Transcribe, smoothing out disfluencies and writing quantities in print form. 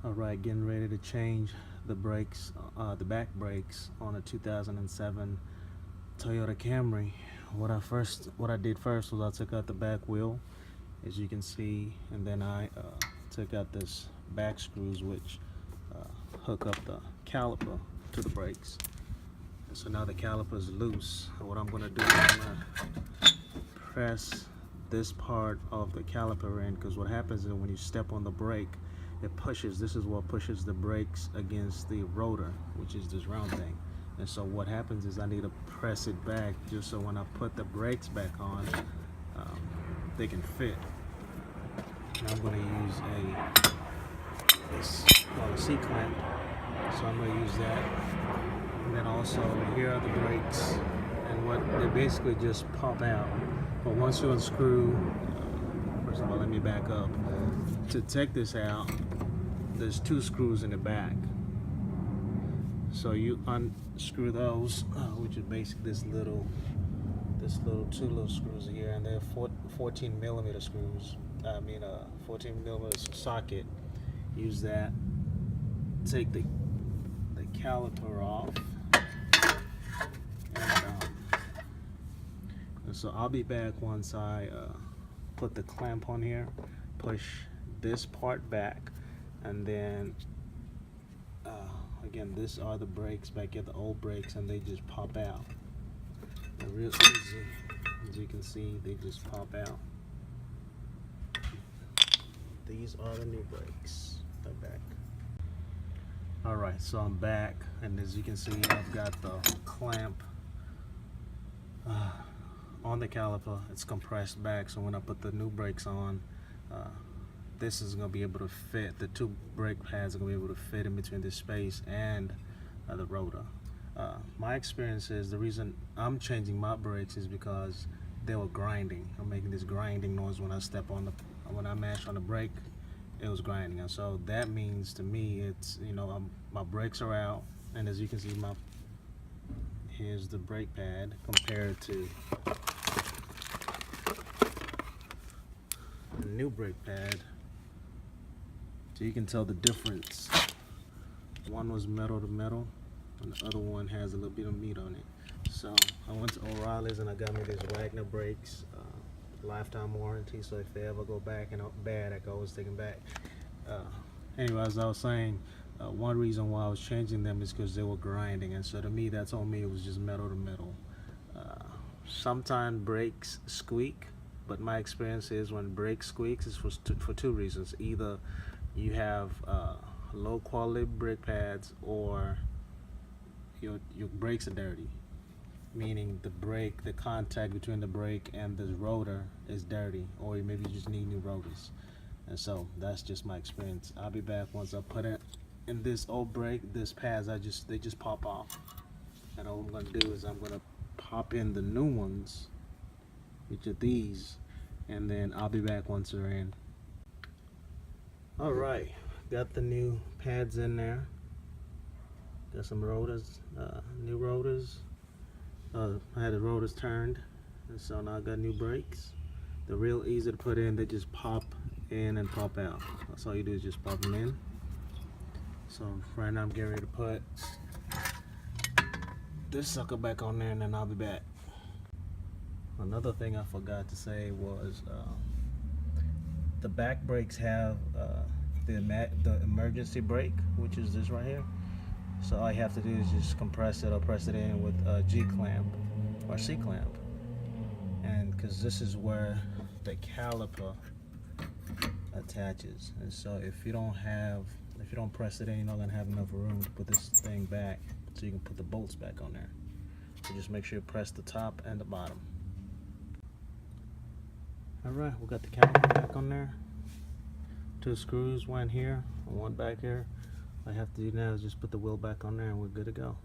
Alright, getting ready to change the brakes, the back brakes on a 2007 Toyota Camry. What I did first was I took out the back wheel, as you can see, and then I took out this back screws which hook up the caliper to the brakes. And so now the caliper is loose. And what I'm going to do is I'm going to press this part of the caliper in, because what happens is when you step on the brake, it pushes, this is what pushes the brakes against the rotor, which is this round thing. And so what happens is I need to press it back just so when I put the brakes back on, they can fit. And I'm going to use this called a C-clamp. So I'm going to use that. And then also here are the brakes, and what they basically just pop out. But once you unscrew, first of all, let me back up. To take this out, there's two screws in the back. So you unscrew those, which is basically two little screws here, and they're 14 millimeter screws. 14 millimeter socket. Use that. Take the caliper off. And so I'll be back once I put the clamp on here, push this part back, and then again, these are the brakes back here, the old brakes, and they just pop out. They're real easy. As you can see, they just pop out. These are the new brakes. They're back. Alright, so I'm back, and as you can see, I've got the clamp on the caliper. It's compressed back, so when I put the new brakes on, this is going to be able to fit, the two brake pads are going to be able to fit in between this space and the rotor. My experience is the reason I'm changing my brakes is because they were grinding. I'm making this grinding noise when I when I mash on the brake, it was grinding. And so that means to me, it's, my brakes are out, and as you can see, here's the brake pad compared to the new brake pad. So you can tell the difference. One was metal to metal, and the other one has a little bit of meat on it. So I went to O'Reilly's and I got me these Wagner brakes, lifetime warranty. So if they ever go back and bad, I can always take them back. Anyway, as I was saying, one reason why I was changing them is because they were grinding, and so to me, that told me it was just metal to metal. Sometimes brakes squeak, but my experience is when brakes squeaks is for two reasons. Either you have low quality brake pads, or your brakes are dirty, meaning the contact between the brake and the rotor is dirty, or maybe you just need new rotors. And so that's just my experience. I'll be back once I put it in this old brake. This pads, they just pop off, and all I'm going to do is I'm going to pop in the new ones, which are these, and then I'll be back once they're in. Alright, got the new pads in there. Got some rotors, new rotors. I had the rotors turned, and so now I got new brakes. They're real easy to put in. They just pop in and pop out. That's all you do is just pop them in. So right now I'm getting ready to put this sucker back on there, and then I'll be back. Another thing I forgot to say was the back brakes have the emergency brake, which is this right here. So all you have to do is just compress it or press it in with a G-clamp or C-clamp, and because this is where the caliper attaches. And so if you don't press it in, you're not gonna have enough room to put this thing back, so you can put the bolts back on there. So just make sure you press the top and the bottom. Alright, we got the caliper back on there. Two screws, one here and one back here. All I have to do now is just put the wheel back on there, and we're good to go.